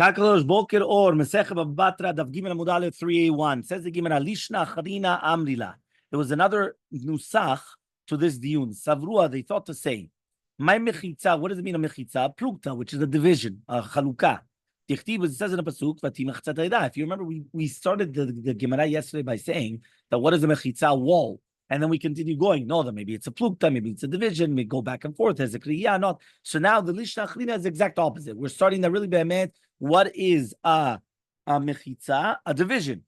Kakalosh Boker Or, Masechet Bava Batra Daf Gimel Amud Aleph 3A1. Says the Gemara, Lishna Charina Amrila. There was another nusach to this diun. Savrua, they thought to say, my mechitza, what does it mean a mechitza? Plukta, which is a division, a chalukah. Tichtiv, it says in a pasuk, if you remember, we started the Gemara yesterday by saying that what is a mechitza? Wall. And then we continue going. No, that maybe it's a plukta, maybe it's a division. We go back and forth. There's a kriya, not. So now the lishna achrina is the exact opposite. We're starting that really be'emet. What is a mechitza? A division.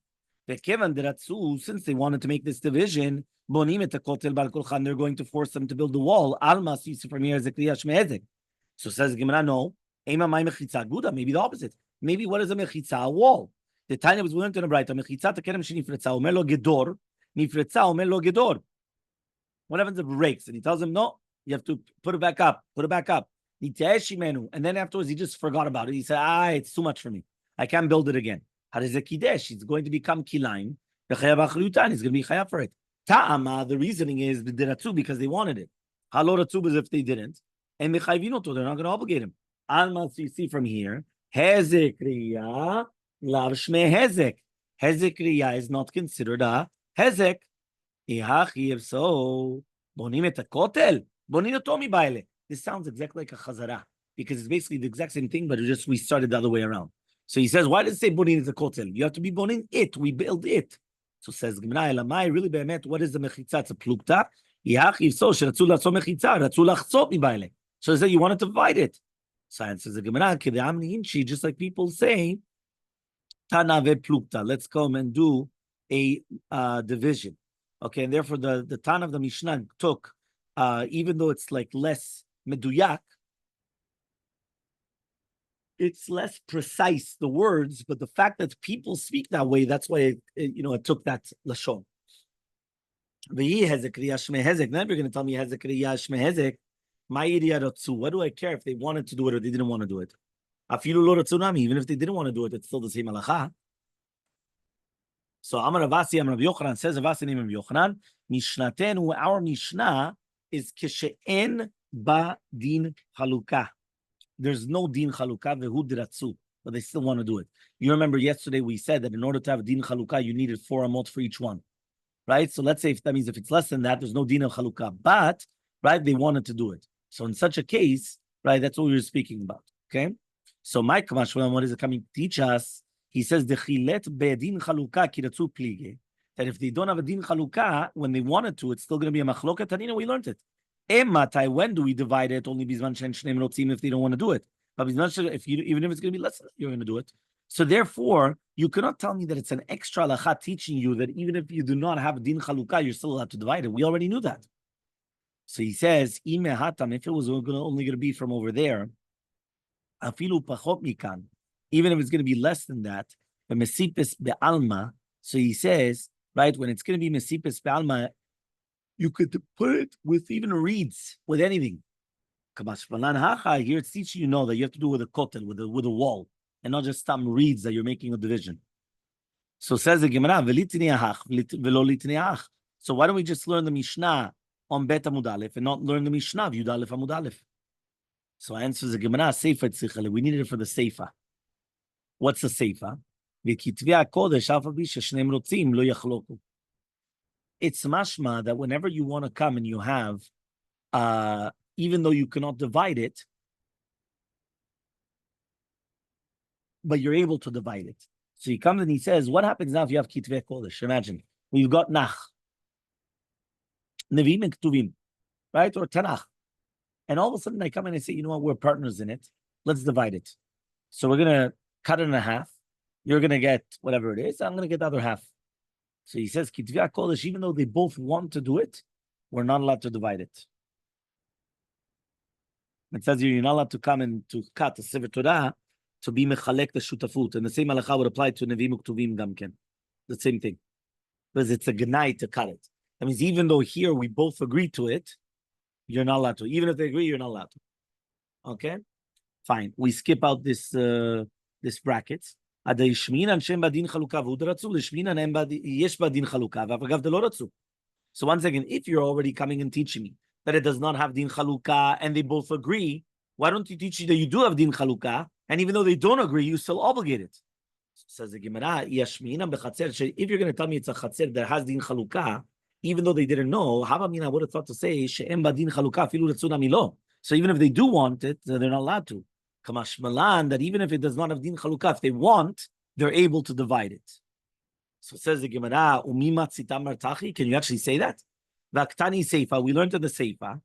Since they wanted to make this division, they're going to force them to build the wall. Alma, so you see from here is a kriya shmehezek. So says Gemara, no. Ema my mechitza guda. Maybe the opposite. Maybe what is a mechitza? A wall. The Tanya was willing to write a mechitza to kerem shenifretza umelo gedor. Nifretza omer lo gedor. What happens if it breaks? And he tells him, no, you have to put it back up. Put it back up. And then afterwards, he just forgot about it. He said, it's too much for me. I can't build it again. It's going to become kilaim. He's going to be chayav for it. Ta'ama, the reasoning is the diratzu because they wanted it. Haloratzu is if they didn't. And they're not going to obligate him. Alma, so you see from here, hezek riya, lav shmei hezek. Hezek riya is not considered a hezek. If so, bonim et kotel, bonim tomi baile. This sounds exactly like a chazara because it's basically the exact same thing, but we started the other way around. So he says, why does it say bonim et kotel? You have to be bonim it. We build it. So says Gemara, elamai really be'emet. What is the mechitza? It's a plukta. If so, sheratzu latzot mechitza, ratzu lachzot mi baile. So he said you wanted to divide it. Science says the Gemara, kede'amni inchi, just like people say, tana ve plukta. Let's come and do a division. Okay, and therefore the Tan of the Mishnah took, even though it's like less meduyak, it's less precise, the words, but the fact that people speak that way, that's why it took that lashon. Now you're going to tell me hezek. What do I care if they wanted to do it or they didn't want to do it? Even if they didn't want to do it, it's still the same halacha. So Amar Avasi, Amar Rabbi Yochanan says, Avasi name Rabbi Yochanan, Mishnatenu, our Mishnah is Keshe'en ba din chalukah. There's no din chalukah, vehu diratzu, but they still want to do it. You remember yesterday we said that in order to have din chalukah, you needed 4 amot for each one, right? So let's say if that means if it's less than that, there's no din of chalukah, but, right, they wanted to do it. So in such a case, right, that's what we were speaking about, okay? So my Kamash, what is it coming to teach us? He says, that if they don't have a din chalukah, when they wanted to, it's still going to be a machloket. And we learned it. When do we divide it? Only if they don't want to do it. But even if it's going to be less, you're going to do it. So therefore, you cannot tell me that it's an extra halakha teaching you that even if you do not have a din chalukah, you're still allowed to divide it. We already knew that. So he says, if it was only going to be from over there, afilu pachot mikan. Even if it's going to be less than that, but mesipes be'alma, so he says, right, when it's going to be mesipes be'alma, you could put it with even reeds, with anything. Here it's teaching you know that you have to do with a kotel, with a wall, and not just some reeds that you're making a division. So says the Gemara, so why don't we just learn the Mishnah on Bet Amud Aleph and not learn the Mishnah of Yud Aleph Amud Aleph? So answers the Gemara, Seifa Tzichale. We needed it for the Seifa. What's the Seifa? It's mashma that whenever you want to come and you have, even though you cannot divide it, but you're able to divide it. So he comes and he says, what happens now if you have Kitvei Kodesh? Imagine, we've got Nach, Nevim and Ketuvim, right? Or Tanakh. And all of a sudden I come and I say, you know what, we're partners in it. Let's divide it. So we're going to cut it in half. You're going to get whatever it is. I'm going to get the other half. So he says, Kitvei Kodesh, even though they both want to do it, we're not allowed to divide it. It says here, you're not allowed to come and to cut the Sefer Torah to be mechalek the shutafut. And the same halacha would apply to Nevi'im Uktuvim Gamken. The same thing. Because it's a gnai to cut it. That means even though here we both agree to it, you're not allowed to. Even if they agree, you're not allowed to. Okay? Fine. We skip out this brackets. So once again, if you're already coming and teaching me that it does not have din chalukah and they both agree, why don't you teach me that you do have din chalukah And even though they don't agree, you still obligated. Says the Gemara, if you're going to tell me it's a chatzer that has din chalukah, even though they didn't know, I would have thought to say, she'em badin chalukah filu retzuna milo. So even if they do want it, they're not allowed to. Kamash malan, that even if it does not have din chalukah, if they want, they're able to divide it. So says the Gemara, umimat sitam martachi, can you actually say that? Vaktani seifa, we learned in the seifa.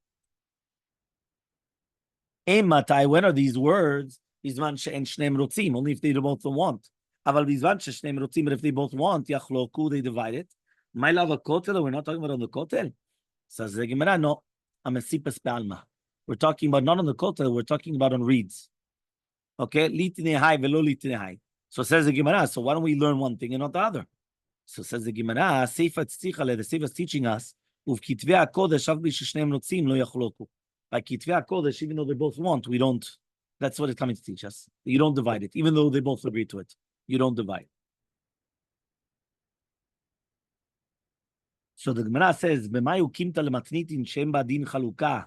Matai, when are these words? Bizman she'en shneim rotzim, only if they both want. Aval bizman she'shneim rotzim, but if they both want, yachloku, they divide it. My love a kotel, we're not talking about on the kotel. Says the Gemara, no, I'm a sipas be'alma. We're talking about not on the kotel, we're talking about on reeds. Okay, litine hai velo litine hai. So says the Gemara, so why don't we learn one thing and not the other? So says the Gemara, Seifa tztichale, the Seifa is teaching us, uv kitvei hakodesh, av b'shneim rotzim, lo yachloku. By kitvei hakodesh, even though they both want, we don't. That's what it's coming to teach us. You don't divide it, even though they both agree to it. You don't divide. So the Gemara says, "B'may ukimta lematnitin shem badin chalukah,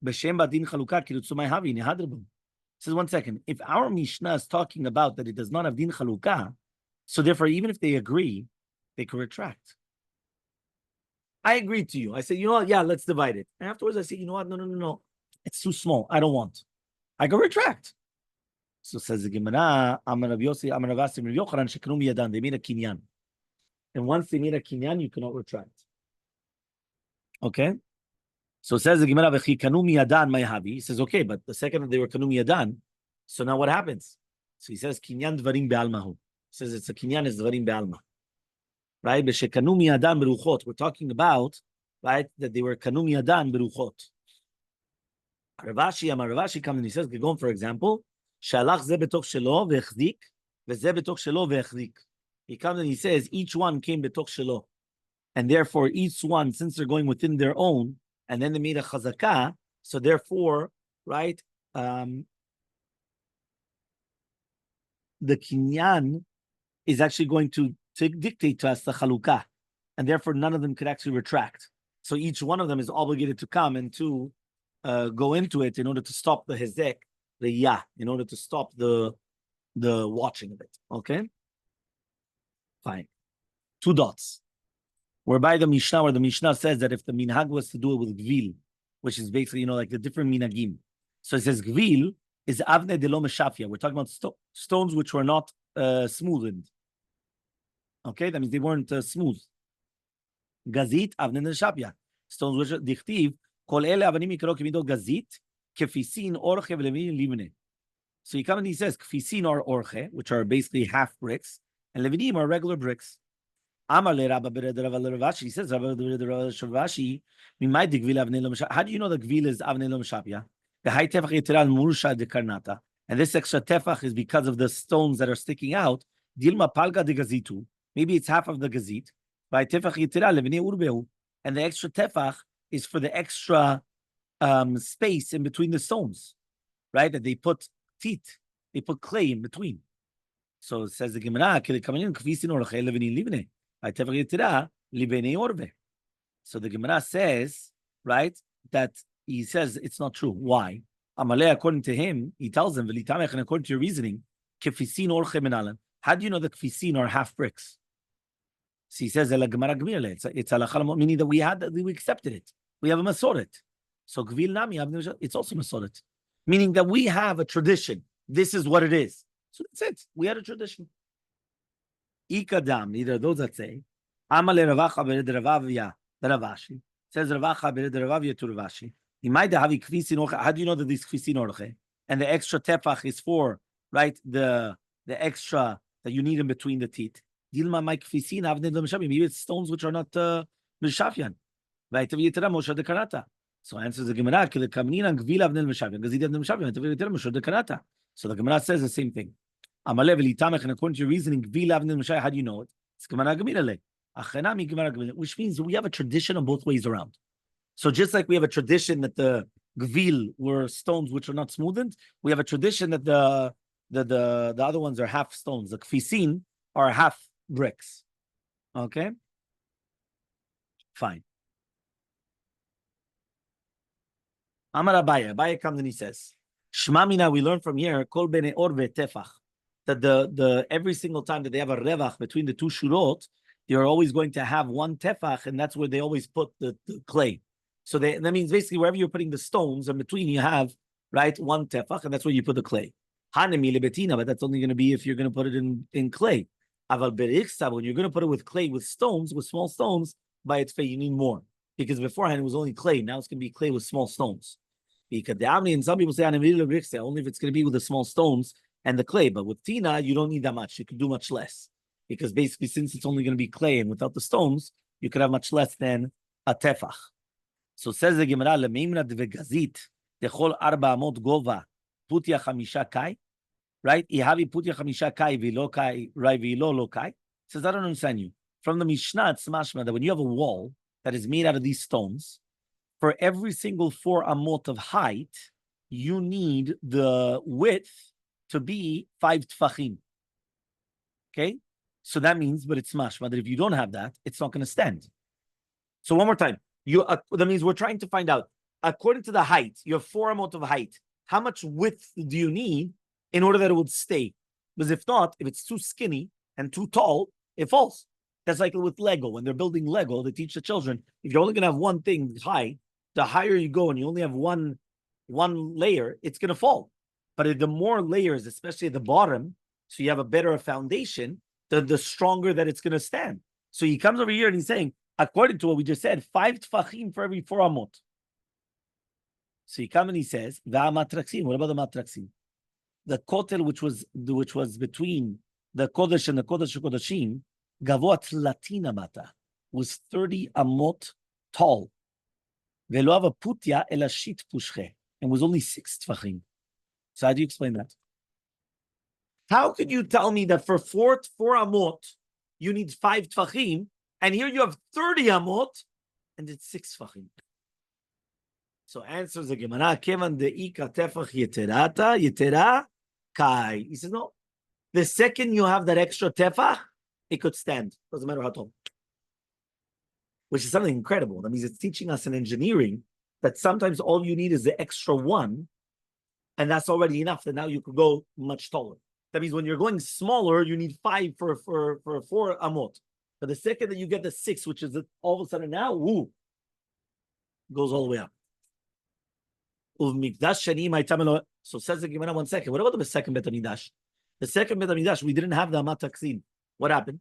b'shem badin chalukah kirutzumay havi nehadribum." Says 1 second. If our Mishnah is talking about that it does not have din chalukah, so therefore, even if they agree, they can retract. I agreed to you. I said, you know what? Yeah, let's divide it. And afterwards, I said, you know what? No. It's too small. I don't want. I can retract. So says the Gemara, they made a kinyan. And once they made a kinyan, you cannot retract. Okay? So says the Gemara, he says, okay, but the second that they were kanu miyadan, so now what happens? So he says, kinyan dvarim be'almahu. He says it's a kinyan is dvarim be'alma. Right? B'shekanu miyadan beruchot. We're talking about, right, that they were kanu miyadan beruchot. Ravashi comes and he says, Gegon, for example, Shalach ze betoch shelo ve'echzik, ve'ze betoch shelo ve'echzik. He comes and he says, each one came betoch shelo. And therefore, each one, since they're going within their own, and then they made a chazakah, so therefore, right, the kinyan is actually going to dictate to us the chalukah. And therefore, none of them could actually retract. So each one of them is obligated to come and to go into it in order to stop the hezek, the yah, in order to stop the watching of it. Okay? Fine. 2 dots. Whereby the Mishnah says that if the minhag was to do it with gvil, which is basically, like the different minhagim. So it says gvil is avne de lo meshafia. We're talking about stones which were not smoothened. Okay? That means they weren't smooth. Gazit avne de shapia. Stones which are dichtiv. So he comes and he says, kfisin are orche, which are basically half bricks, and levinim are regular bricks. He says, how do you know the gvil is avnei lo meshapia? And this extra tefach is because of the stones that are sticking out. Maybe it's half of the gazit. And the extra tefach is for the extra space in between the stones, right? That they put teeth, they put clay in between. So it says the Gemara, so the Gemara says, right, that he says it's not true. Why? Elmaleh, according to him, he tells them, and according to your reasoning, how do you know the kfisin are half bricks? So he says, it's halakha, meaning that we accepted it. We have a masoret. So gvil nami, it's also masoret. Meaning that we have a tradition. This is what it is. So that's it. We had a tradition. Ikadam, neither of those that say, Elmaleh Ravacha bered Ravavya, the Ravashi. Says Ravacha bered Ravavya to Ravashi. How do you know that this kfisin orche? And the extra tefach is for, right, the extra that you need in between the teeth. Dilma my kfisin avnei lo meshapia. Maybe it's stones which are not meshafyan. Right? So answers the Gemara, so the Gemara says the same thing. Elmaleh v'litamech, and according to your reasoning, how do you know it? It's Gemara Gemilale. Which means we have a tradition on both ways around. So just like we have a tradition that the gvil were stones which are not smoothened, we have a tradition that the other ones are half stones. The kfisin are half bricks. Okay? Fine. Amar Abaye. Abaye comes and he says, Shmamina, we learn from here, kol bene or ve'tefach, that the every single time that they have a revach between the two shurot, they're always going to have one tefach, and that's where they always put the clay. So that means basically wherever you're putting the stones, in between you have, right, one tefach, and that's where you put the clay. Hanemi lebetina, but that's only going to be if you're going to put it in clay. Aval berichsa, when you're going to put it with clay, with stones, with small stones, by its fate, you need more. Because beforehand it was only clay, now it's going to be clay with small stones. Because the Amni, and some people say only if it's going to be with the small stones and the clay. But with Tina, you don't need that much. You can do much less. Because basically, since it's only going to be clay and without the stones, you could have much less than a tefach. So says the Gemara, Lemimra dvegazit, dechol arba amot gova, putya chamisha kai, right? Ihavi putya chamisha kai vilo kai, right? Vilo lo kai. Says, I don't understand you. From the Mishnah, it's mashma that when you have a wall that is made out of these stones, for every single 4 amot of height, you need the width to be 5 tfachim. Okay? So that means, but it's mashma that if you don't have that, it's not going to stand. So one more time. That means we're trying to find out, according to the height, you have 4 amot of height. How much width do you need in order that it would stay? Because if not, if it's too skinny and too tall, it falls. That's like with Lego. When they're building Lego, they teach the children, if you're only going to have one thing high, the higher you go and you only have one layer, it's going to fall. But the more layers, especially at the bottom, so you have a better foundation, the stronger that it's going to stand. So he comes over here and he's saying, according to what we just said, 5 tfachim for every 4 amot. So he comes and he says, Va'amatraxim. What about the matraxim? The kotel, which was between the kodesh and the kodesh kodashim, gavoat latina mata, was 30 amot tall. Velo hava putya elashit pushche, and was only 6 tfachim. So how do you explain that? How can you tell me that for 4 amot you need 5 tfachim, and here you have 30 amot and it's 6 tfachim? So answers the Gemara, kevan deika tefach yeterata yetera kai. He says no. The second you have that extra tefach, it could stand. Doesn't matter how tall. Which is something incredible. That means it's teaching us in engineering that sometimes all you need is the extra one, and that's already enough. That now you could go much taller. That means when you're going smaller, you need 5 for 4 amot. But the second that you get the 6, which is all of a sudden now, goes all the way up. So says the Gemara, 1 second. What about the second Bet HaMikdash? The second Bet HaMikdash, we didn't have the Amat Taksin. What happened?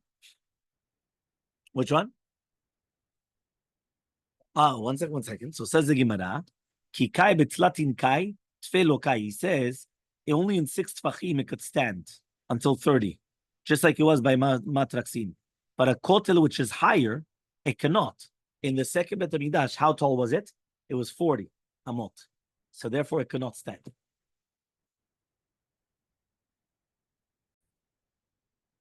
Which one? 1 second. So says the Gemara, Ki kai betlatin kai, tfelo kai. He says, only in 6 tfachim it could stand until 30, just like it was by Matraksin. But a kotel which is higher, it cannot. In the second Bet HaMikdash, how tall was it? It was 40 amot. So therefore it cannot stand.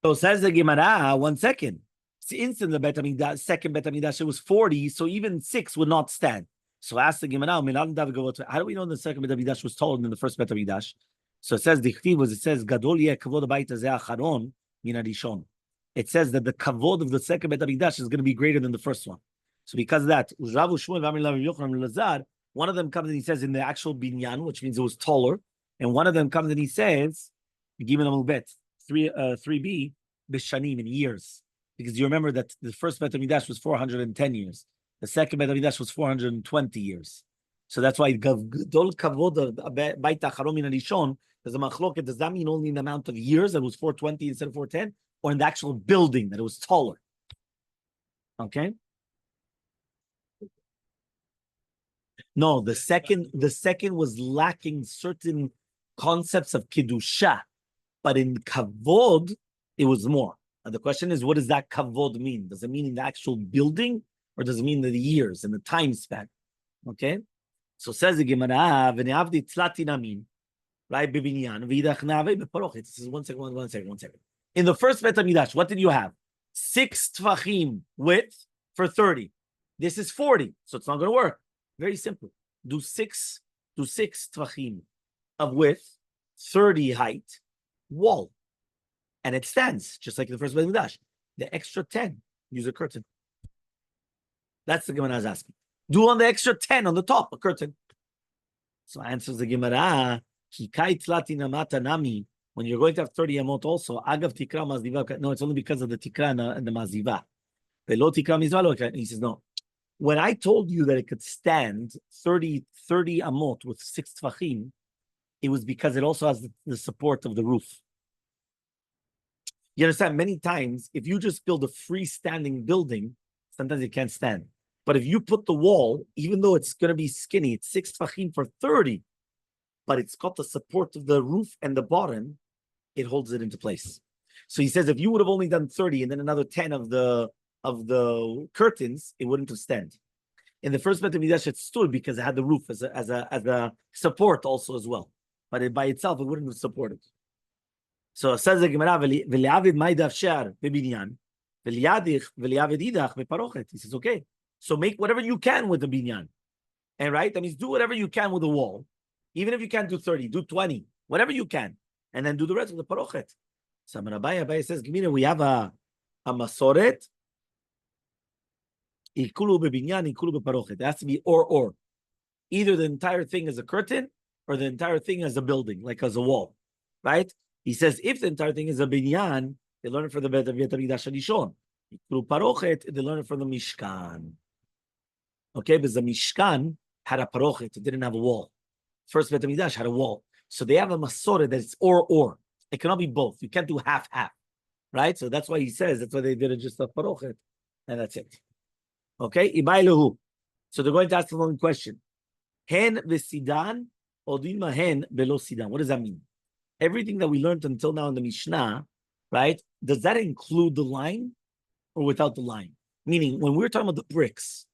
So says the Gemara, 1 second. Since in the Bet HaMikdash, second Bet HaMikdash, it was 40, so even 6 would not stand. So ask the Gemara, how do we know the second Bet HaMikdash was taller than the first Bet HaMikdash? So it says, it says, Gadol yeh kavod habayit hazeh acharon min harishon. It says that the kavod of the second Bet HaMikdash is going to be greater than the first one. So because of that, one of them comes and he says in the actual binyan, which means it was taller, and one of them comes and he says, Gimel Amud Bet, 3b, bishanim, in years. Because you remember that the first Bet HaMikdash was 410 years. The second Bet HaMikdash was 420 years. So that's why Gadol Kavod Bait Acharon Min Harishon, there's a machloket. Does that mean only in the amount of years that it was 420 instead of 410? Or in the actual building that it was taller? Okay? No, the second was lacking certain concepts of Kiddusha. But in Kavod, it was more. And the question is, what does that Kavod mean? Does it mean in the actual building? Or does it mean in the years and the time span? Okay? So says the Gemara, "V'ne'avdi tzlatinamin, right? Bibinyan, v'idach na'avei beparochet." This is 1 second. In the first Bet HaMikdash, what did you have? 6 tfachim width for 30. This is 40, so it's not going to work. Very simple. Do 6 tfachim of width, 30 height, wall, and it stands just like the first Bet HaMikdash. The extra 10, use a curtain. That's the Gemara is asking. Do on the extra 10 on the top, a curtain. So answers the Gemara, Hikai tlati namata nami. When you're going to have 30 amot also, agav tikra maziva. No, it's only because of the tikra and the maziva. Velo tikra mizva. He says, no. When I told you that it could stand 30 amot with 6 tfachim, it was because it also has the support of the roof. You understand? Many times, if you just build a freestanding building, sometimes it can't stand. But if you put the wall, even though it's going to be skinny, it's 6 tfachim for 30, but it's got the support of the roof and the bottom, it holds it into place. So he says, if you would have only done 30 and then another 10 of the curtains, it wouldn't have stand. In the first Beit HaMikdash, it stood because it had the roof as a support also as well. But by itself, it wouldn't have supported. So it says the Gemara, "V'li'avid ma'idaf shar b'binyan, v'li'avid idach b'parochet." He says, okay, so make whatever you can with the binyan, and right, that means do whatever you can with the wall, even if you can't do 30, do 20, whatever you can, and then do the rest with the parochet. So Rabbi says, Gemara, we have a masoret. Ikulu b'binyan, ikulu b'parochet. It has to be or. Either the entire thing is a curtain or the entire thing is a building, like as a wall, right? He says, if the entire thing is a binyan, they learn it from the Beit HaMikdash Rishon. Ikulu parochet, they learn it from the Mishkan. Okay, because the Mishkan had a parochet, it didn't have a wall. First Beit HaMikdash had a wall. So they have a masorah that it's or. It cannot be both. You can't do half, right? So that's why he says, that's why they did it just a parochet, and that's it. Okay, Ibailahu. So they're going to ask the following question. Hen v'sidan, odima hen velo sidan. What does that mean? Everything that we learned until now in the Mishnah, right? Does that include the line or without the line? Meaning, when we're talking about the bricks,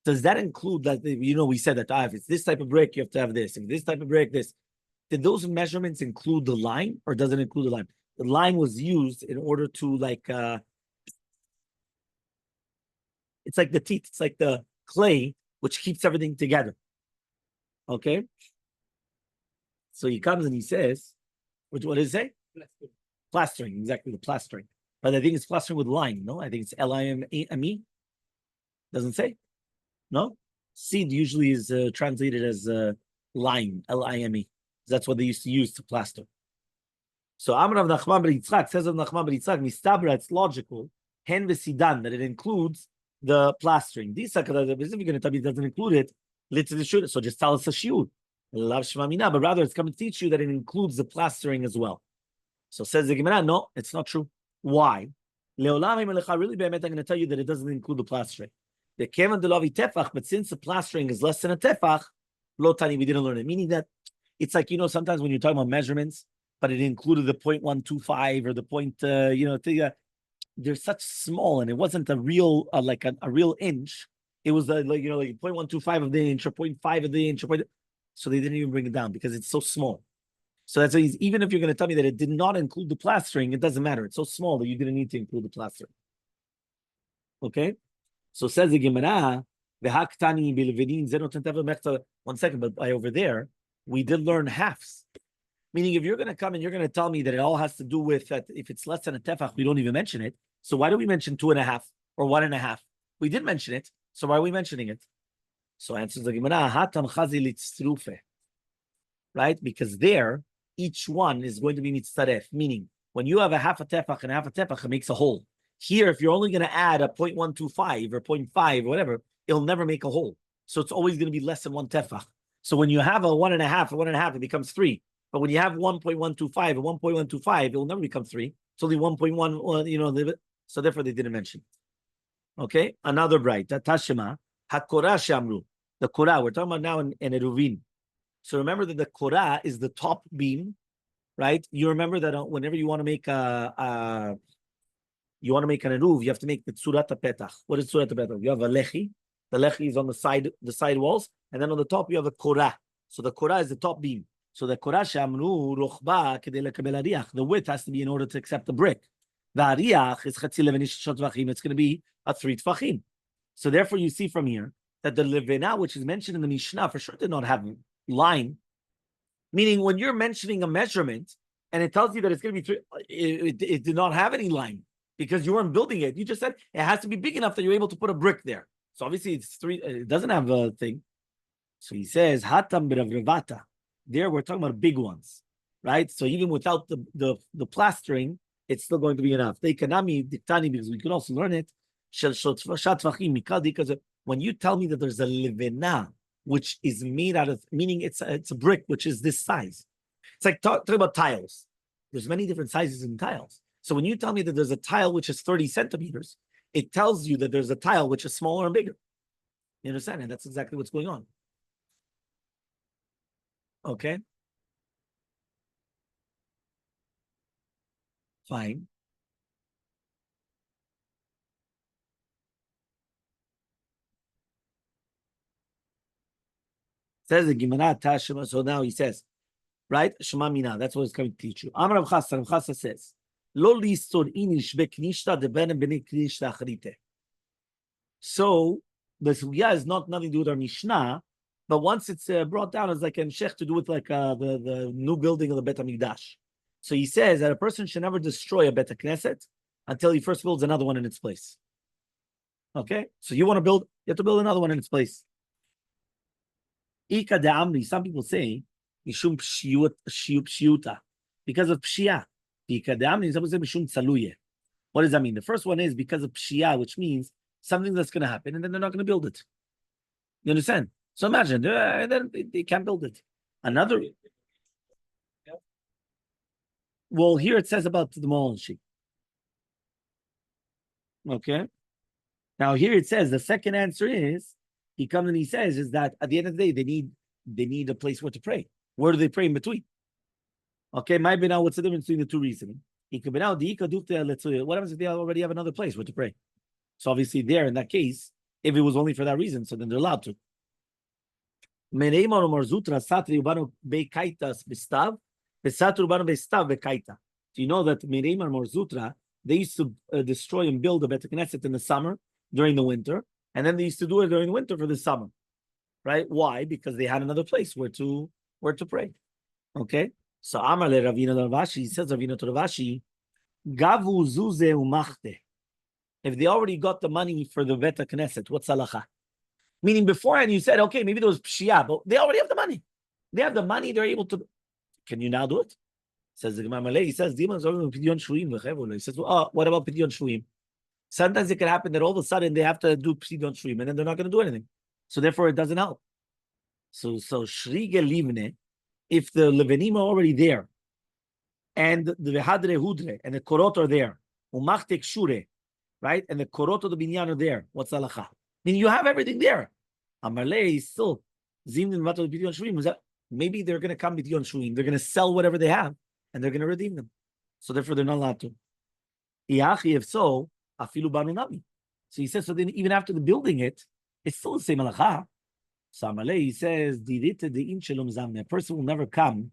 does that include that? We said that if it's this type of brick, you have to have this. If this type of brick, this. Did those measurements include the line or doesn't include the line? The line was used in order to it's like the teeth, it's like the clay, which keeps everything together. Okay? So he comes and he says, what does it say? Plastering, exactly, the plastering. But I think it's plastering with lime, no? I think it's L-I-M-E. Doesn't say? No? Seed usually is translated as lime, L-I-M-E. That's what they used to use to plaster. So Amr of Nachman bar Yitzchak says of Nachman bar Yitzchak, Mistabra, it's logical, hen v'sidan, that it includes the plastering. This if you're going to tell me it doesn't include it, so just tell us a shiur. But rather it's coming to teach you that it includes the plastering as well. So says the Gemara, no, it's not true. Why? Really, I'm going to tell you that it doesn't include the plastering. The kevan de lavi tefach, but since the plastering is less than a tefach, lo tani, we didn't learn it. Meaning that it's like, sometimes when you're talking about measurements, but it included the 0.125 or the point, they're such small, and it wasn't a real, like a real inch. It was like 0.125 of the inch or 0.5 of the inch. So they didn't even bring it down because it's so small. So that's why even if you're going to tell me that it did not include the plastering, it doesn't matter. It's so small that you didn't need to include the plastering. Okay? So says the Gemara, one second, but by over there, we did learn halves. Meaning, if you're going to come and you're going to tell me that it all has to do with that, if it's less than a tefach, we don't even mention it. So why do we mention 2.5 or 1.5? We did mention it. So why are we mentioning it? So answers the Gemara, hatam chazi litzrufe, right? Because there, each one is going to be mitzaref. Meaning, when you have a half a tefach and a half a tefach, it makes a whole. Here, if you're only going to add a 0.125 or 0.5 or whatever, it'll never make a whole. So it's always going to be less than one tefach. So when you have a 1.5 or 1.5, it becomes 3. But when you have 1.125 or 1.125, it will never become 3. It's only 1.1, so therefore they didn't mention it. Okay? Another bright. Tashema, HaKorah Shamru. The Korah, we're talking about now in Eruvin. So remember that the Korah is the top beam, right? You remember that whenever you want to make an eruv, you have to make the tzurat petach. What is tzurat petach? You have a lechi. The lechi is on the side walls, and then on the top you have a korah. So the korah is the top beam. So the korah shamru rochba kedei lekabel ariach. The width has to be in order to accept the brick. The ariach is chatzi levenish shot tvachim. It's going to be a 3 tvachim. So therefore, you see from here that the levena, which is mentioned in the Mishnah, for sure did not have line. Meaning, when you're mentioning a measurement and it tells you that it's going to be 3, it did not have any line because you weren't building it. You just said it has to be big enough that you're able to put a brick there. So obviously, it's 3. It doesn't have a thing. So he says, "Hatam b'Rav Vata." There we're talking about big ones, right? So even without the plastering, it's still going to be enough. Because we can also learn it. Because when you tell me that there's a livena, which is made out of, meaning it's a brick, which is this size. It's like talk about tiles. There's many different sizes in tiles. So when you tell me that there's a tile which is 30 centimeters, it tells you that there's a tile which is smaller and bigger. You understand? And that's exactly what's going on. Okay. Fine. Says the Gemara Tashima. So now he says, right? Shema Mina. That's what it's coming to teach you. Amar Rav Chassa. Rav Chassa says, Lo listor inish beknishta de ben bene knishta achrite. So the sugya is not nothing to do with our Mishnah, but once it's brought down as like a shech to do with like the new building of the Bet HaMikdash. So he says that a person should never destroy a Bet HaKnesset until he first builds another one in its place. Okay? So you want to build, you have to build another one in its place. Ika de Amri, some people say, Mishum Pshiuta, because of Pshia. Ika de Amri, some people say Mishum Tsaluye. What does that mean? The first one is because of Pshia, which means something that's going to happen, and then they're not going to build it. You understand? So imagine, then they can't build it. Another, well, here it says about the Molanshi. Okay. Now here it says the second answer is he comes and he says is that at the end of the day they need a place where to pray. Where do they pray in between? Okay, might be now what's the difference between the two reasoning? What happens if they already have another place where to pray? So obviously there in that case, if it was only for that reason, so then they're allowed to. Do you know that Mereimar Morzutra, they used to destroy and build a Bet Knesset in the summer during the winter, and then they used to do it during the winter for the summer, right? Why? Because they had another place where to pray. Okay, so Amar le Ravina Ravashi says Ravina to Ravashi, Gavu zuze umachte. If they already got the money for the Bet Knesset, what's halacha? Meaning beforehand you said, okay, maybe there was pshia, but they already have the money. They have the money, they're able to. Can you now do it? Says the Elmaleh, he says, he says, oh, what about Pidyon Shvuim? Sometimes it can happen that all of a sudden they have to do Pidyon Shvuim and then they're not going to do anything. So therefore it doesn't help. So Shrige Livne, if the Levenim are already there, and the Vehadre Hudre and the Korot are there, Umachtek Shure, right? And the Korot of the Binyan are there, what's halacha? I mean, you have everything there. Amarle is still Zimnin Vato Pidyon Shvuim. Maybe they're going to come Pidyon Shvuim. They're going to sell whatever they have and they're going to redeem them. So therefore they're not allowed to. If so, afilu banu nami. So he says, so then even after the building it, it's still the same halacha. So Amalei, he says, a person will never come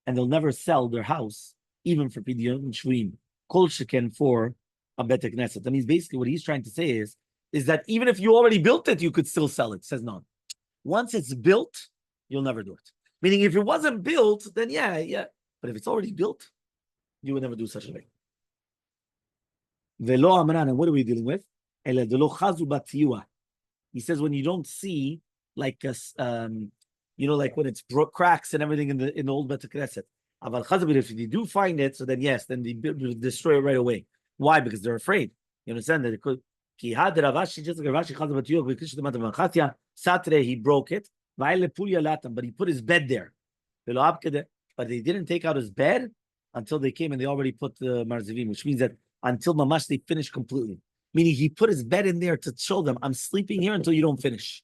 and they'll never sell their house, even for Pidyon Shvuim, kol sheken for a Bet Knesset. That means basically what he's trying to say is that even if you already built it, you could still sell it. Says no. Once it's built, you'll never do it. Meaning if it wasn't built, then yeah. But if it's already built, you would never do such a thing. Velo amran, and what are we dealing with? He says when you don't see like like when it's cracks and everything in the old Bet Knesset. If you do find it, so then yes, then they destroy it right away. Why? Because they're afraid. You understand that it could. He had Ravashi, just like Ravashi Satre, he broke it. But he put his bed there. But they didn't take out his bed until they came and they already put the marzivim, which means that until mamash they finished completely. Meaning he put his bed in there to show them, I'm sleeping here until you don't finish.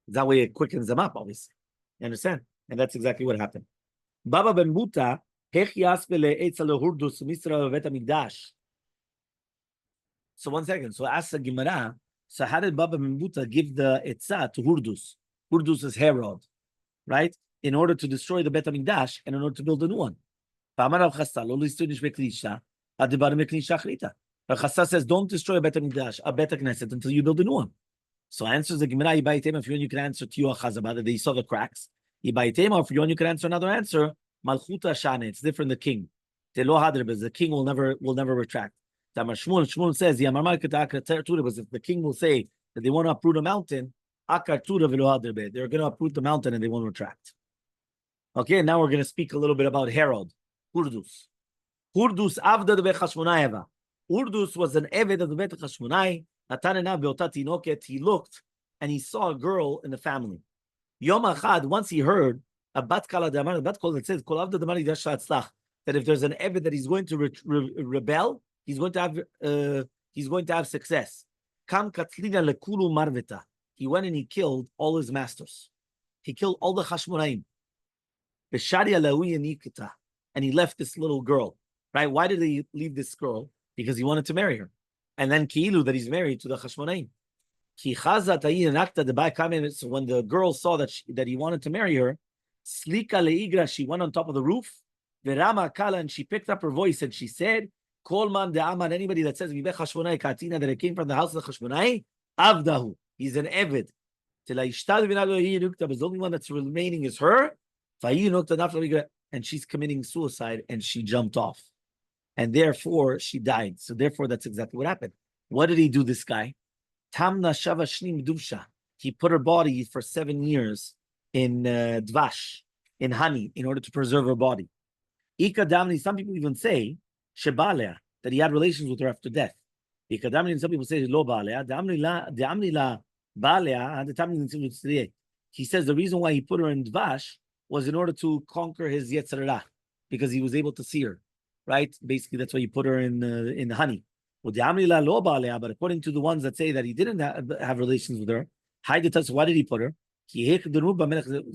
That way it quickens them up, obviously. You understand? And that's exactly what happened. Bava Batra Daf. So 1 second. So ask the Gemara, so how did Bava Batra give the etzah to Hurdus? Hurdus is Herod, right? In order to destroy the Bet HaMikdash and in order to build a new one. Rav Chassa says, don't destroy a Bet HaMikdash, a Bet HaKnesset, until you build a new one. So answers the Gemara, if you can answer to your Chazabah, that they saw the cracks. If you can answer another answer, Malchuta Shane, it's different the king. The king will never retract. Shmuel says, because if the king will say that they want to uproot a mountain, they're going to uproot the mountain and they won't retract. Okay, now we're going to speak a little bit about Herod. Hurdus. Hurdus avda de Chashmonai. Hurdus was an eved of the Bet Chashmonai. He looked and he saw a girl in the family. Yom Achad, once he heard a bat kala damar, bat kol that says kol avda damari dashatzlach, that if there's an eved that he's going to rebel, he's going to have success. Kam katlina lekulu marveta. He went and he killed all his masters. He killed all the Chashmonaim. And he left this little girl. Right? Why did he leave this girl? Because he wanted to marry her. And then Ki'ilu, that he's married to the Chashmonaim. So when the girl saw that he wanted to marry her, she went on top of the roof, and she picked up her voice and she said, anybody that says that it came from the house of the Chashmonai, avdahu. He's an eved. But the only one that's remaining is her. And she's committing suicide and she jumped off. And therefore she died. So therefore that's exactly what happened. What did he do, this guy? Tamna shava shnim dusha. He put her body for 7 years in dvash, in honey, in order to preserve her body. Ika damni, some people even say shebalea, that he had relations with her after death. Ika damni, and some people say lo balea. Damni la balea. He says the reason why he put her in dvash was in order to conquer his Yetzer Hara, because he was able to see her, right? Basically, that's why he put her in honey. But according to the ones that say that he didn't have relations with her, why did he put her? It's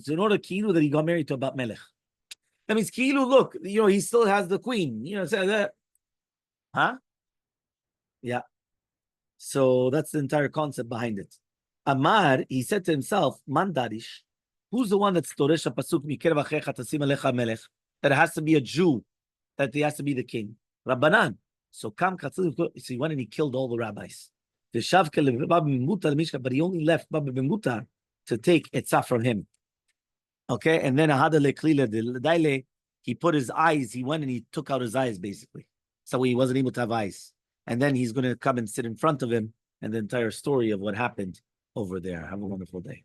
in order Ki'ilu that he got married to a Bat Melech. That means Ki'ilu, look, he still has the queen. Huh? Yeah. So that's the entire concept behind it. Amar, he said to himself, Mandarish, who's the one that's Toresh Pasuk Mikerev Achecha Tasim Alecha Melech? That it has to be a Jew, that he has to be the king. Rabbanan. So he went and he killed all the rabbis. But he only left Baba ben Mutar to take etzah from him. Okay, and then he put his eyes, he went and he took out his eyes basically. So he wasn't able to have eyes. And then he's going to come and sit in front of him, and the entire story of what happened over there. Have a wonderful day.